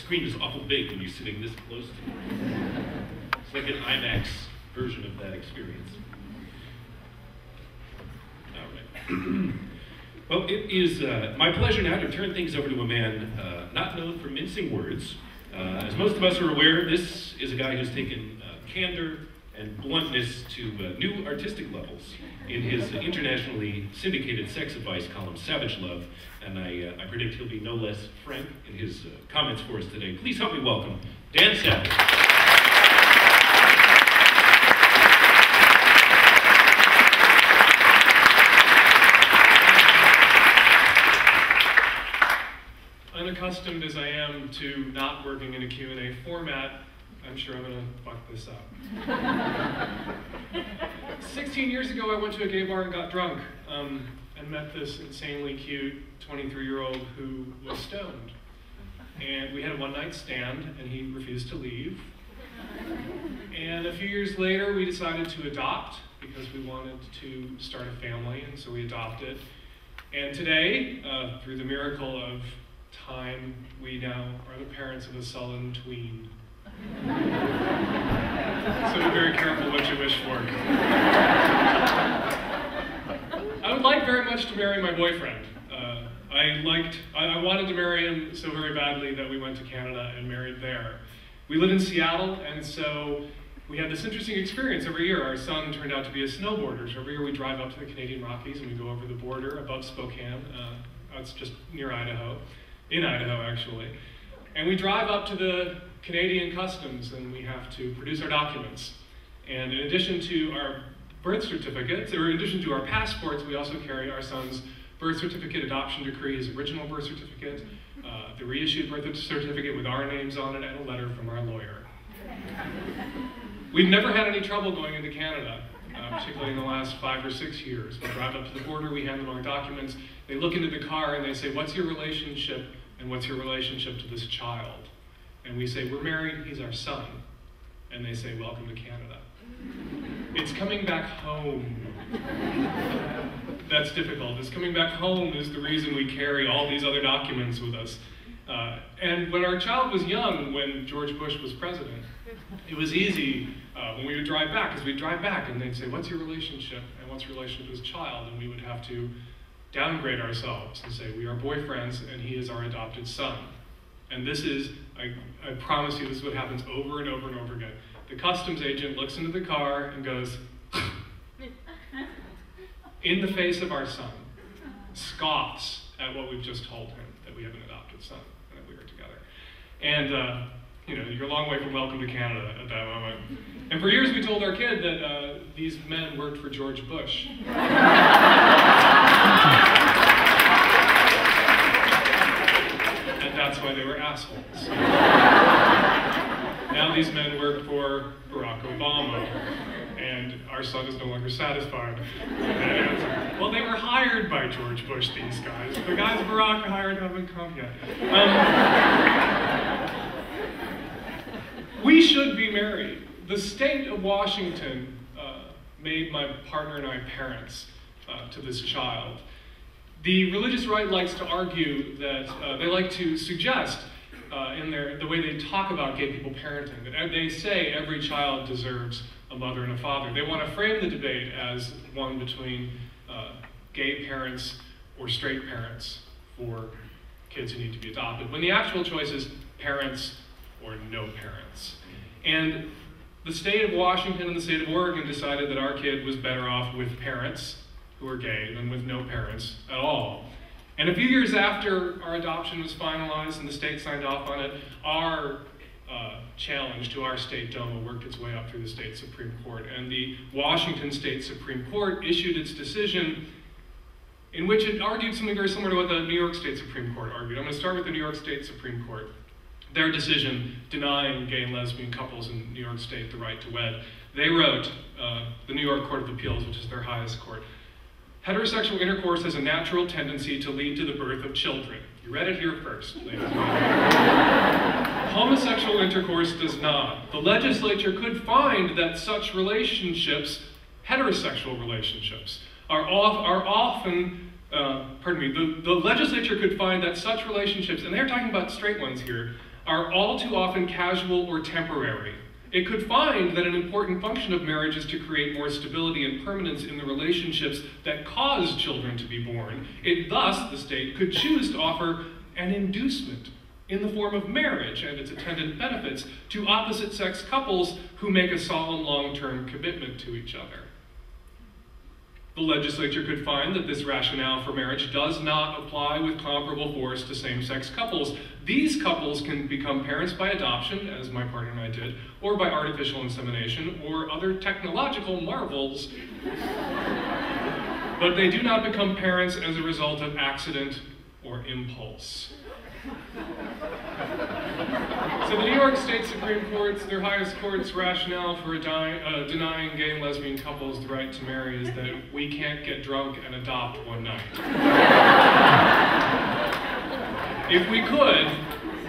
screen is awful big when you're sitting this close to it. It's like an IMAX version of that experience. All right. Well, it is my pleasure now to turn things over to a man not known for mincing words. As most of us are aware, this is a guy who's taken candor and bluntness to new artistic levels in his internationally syndicated sex advice column, Savage Love, and I predict he'll be no less frank in his comments for us today. Please help me welcome Dan Savage. Unaccustomed as I am to not working in a Q&A format, I'm sure I'm gonna fuck this up. 16 years ago, I went to a gay bar and got drunk, and met this insanely cute 23-year-old who was stoned. And we had a one-night stand, and he refused to leave. And a few years later, we decided to adopt, because we wanted to start a family, and so we adopted. And today, through the miracle of time, we now are the parents of a sullen tween. So be very careful what you wish for. I would like very much to marry my boyfriend. I wanted to marry him so very badly that we went to Canada and married there. We live in Seattle, and so we have this interesting experience every year. Our son turned out to be a snowboarder, so every year we drive up to the Canadian Rockies and we go over the border above Spokane. It's just near Idaho, in Idaho actually. And we drive up to the Canadian customs and we have to produce our documents. And in addition to our birth certificates, or in addition to our passports, we also carry our son's birth certificate, adoption decree, his original birth certificate, the reissued birth certificate with our names on it, and a letter from our lawyer. We've never had any trouble going into Canada, particularly in the last 5 or 6 years. We drive up to the border, we hand them our documents, they look into the car and they say, "What's your relationship, and what's your relationship to this child?" And we say, "We're married, he's our son." And they say, "Welcome to Canada." It's coming back home. That's difficult. It's coming back home is the reason we carry all these other documents with us. And when our child was young, when George Bush was president, it was easy when we would drive back, because we'd drive back and they'd say, "What's your relationship, and what's your relationship to his child?" And we would have to downgrade ourselves and say, "We are boyfriends and he is our adopted son." And this is, I promise you, this is what happens over and over and over again. The customs agent looks into the car and goes, in the face of our son, scoffs at what we've just told him, that we have an adopted son and that we are together. And you know, you're a long way from welcome to Canada at that moment. And for years we told our kid that these men worked for George Bush. And that's why they were assholes. Now these men work for Barack Obama, and our son is no longer satisfied with that answer. Well, they were hired by George Bush, these guys. The guys Barack hired haven't come yet. We should be married. The state of Washington made my partner and I parents to this child. The religious right likes to argue that they like to suggest in the way they talk about gay people parenting, that they say every child deserves a mother and a father. They want to frame the debate as one between gay parents or straight parents for kids who need to be adopted, when the actual choice is parents or no parents. And the state of Washington and the state of Oregon decided that our kid was better off with parents who are gay than with no parents at all. And a few years after our adoption was finalized and the state signed off on it, our challenge to our state DOMA worked its way up through the state Supreme Court. And the Washington State Supreme Court issued its decision in which it argued something very similar to what the New York State Supreme Court argued. I'm going to start with the New York State Supreme Court. Their decision denying gay and lesbian couples in New York State the right to wed. They wrote, the New York Court of Appeals, which is their highest court, "Heterosexual intercourse has a natural tendency to lead to the birth of children." You read it here first, ladies and gentlemen. Homosexual intercourse does not. The legislature could find that such relationships, heterosexual relationships, are often, the legislature could find that such relationships, and they're talking about straight ones here, are all too often casual or temporary. It could find that an important function of marriage is to create more stability and permanence in the relationships that cause children to be born. It thus, the state, could choose to offer an inducement in the form of marriage and its attendant benefits to opposite-sex couples who make a solemn long-term commitment to each other. The legislature could find that this rationale for marriage does not apply with comparable force to same-sex couples. These couples can become parents by adoption, as my partner and I did, or by artificial insemination, or other technological marvels. But they do not become parents as a result of accident or impulse. So the New York State Supreme Court's, their highest court's rationale for denying gay and lesbian couples the right to marry is that we can't get drunk and adopt one night. If we could,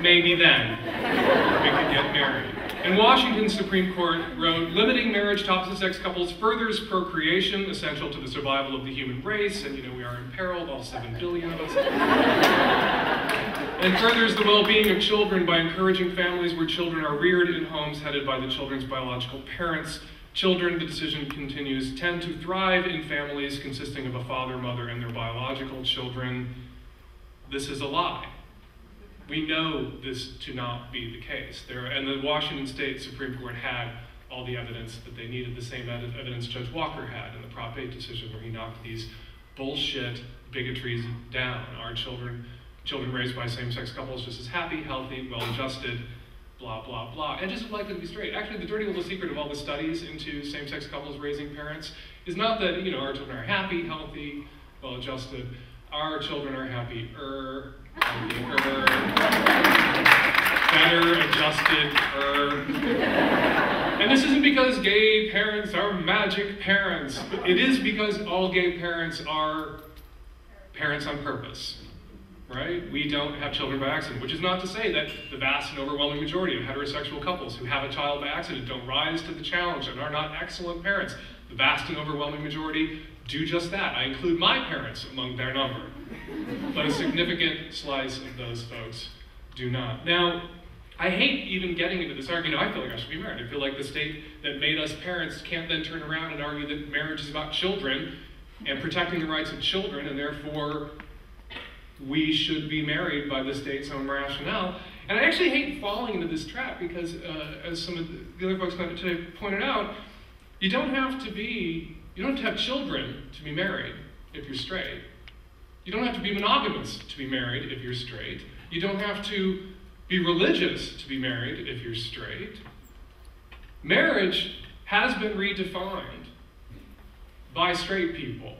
maybe then we could get married. And Washington's Supreme Court wrote, limiting marriage to opposite-sex couples furthers procreation, essential to the survival of the human race, and we are imperiled, all 7 billion of us. And furthers the well-being of children by encouraging families where children are reared in homes headed by the children's biological parents. Children, the decision continues, tend to thrive in families consisting of a father, mother, and their biological children. This is a lie. We know this to not be the case. And the Washington State Supreme Court had all the evidence that they needed, the same evidence Judge Walker had in the Prop 8 decision where he knocked these bullshit bigotries down. Our children raised by same-sex couples just as happy, healthy, well-adjusted, blah, blah, blah, and just as likely to be straight. Actually, the dirty little secret of all the studies into same-sex couples raising parents is not that, our children are happy, healthy, well-adjusted. Our children are happier, better adjusted. And this isn't because gay parents are magic parents. It is because all gay parents are parents on purpose. Right? We don't have children by accident, which is not to say that the vast and overwhelming majority of heterosexual couples who have a child by accident don't rise to the challenge and are not excellent parents. The vast and overwhelming majority do just that. I include my parents among their number. But a significant slice of those folks do not. Now, I hate even getting into this argument. I feel like I should be married. I feel like the state that made us parents can't then turn around and argue that marriage is about children and protecting the rights of children, and therefore we should be married by the state's own rationale. And I actually hate falling into this trap because, as some of the other folks today pointed out, you don't have to have children to be married if you're straight. You don't have to be monogamous to be married if you're straight. You don't have to be religious to be married if you're straight. Marriage has been redefined by straight people.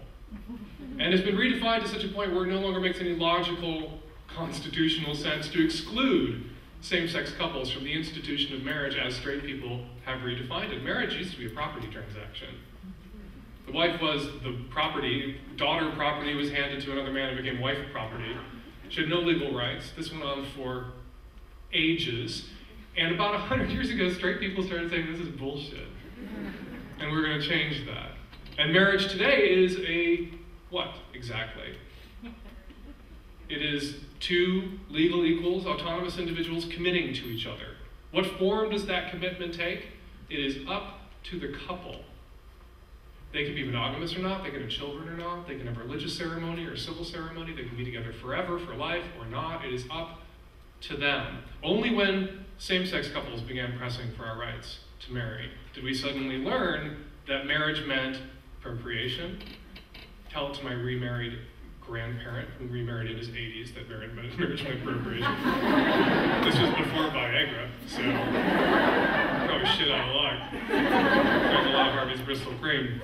And it's been redefined to such a point where it no longer makes any logical, constitutional sense to exclude same-sex couples from the institution of marriage as straight people have redefined it. Marriage used to be a property transaction. The wife was the property, daughter property was handed to another man and became wife property. She had no legal rights. This went on for ages. And about 100 years ago, straight people started saying, this is bullshit. And we're going to change that. And marriage today is a what, exactly? It is two legal equals, autonomous individuals committing to each other. What form does that commitment take? It is up to the couple. They can be monogamous or not, they can have children or not, they can have a religious ceremony or civil ceremony, they can be together forever, for life, or not. It is up to them. Only when same-sex couples began pressing for our rights to marry did we suddenly learn that marriage meant procreation. Tell it to my remarried grandparent who remarried in his 80s that marriage meant procreation. This was before Viagra, so probably shit out of luck. There's a lot of Harvey's Bristol cream.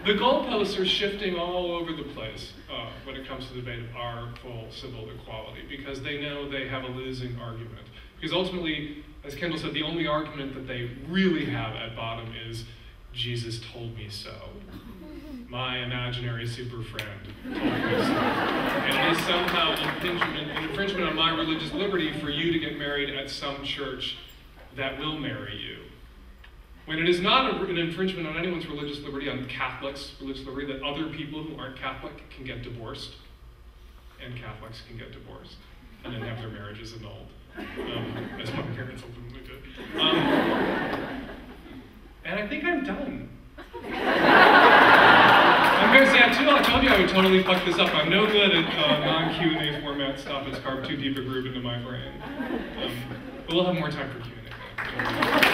The goalposts are shifting all over the place when it comes to the debate of our full civil equality because they know they have a losing argument. Because ultimately, as Kendall said, the only argument that they really have at bottom is Jesus told me so. My imaginary super friend told me so. And it is somehow an infringement on my religious liberty for you to get married at some church that will marry you. When it is not an infringement on anyone's religious liberty, on Catholics' religious liberty, that other people who aren't Catholic can get divorced, and Catholics can get divorced. and then have their marriages annulled, as my parents ultimately did. And I think I'm done. I'm going to say, I told you I would totally fuck this up. I'm no good at non-Q&A format stuff. It's carved too deep a groove into my brain. But we'll have more time for Q&A.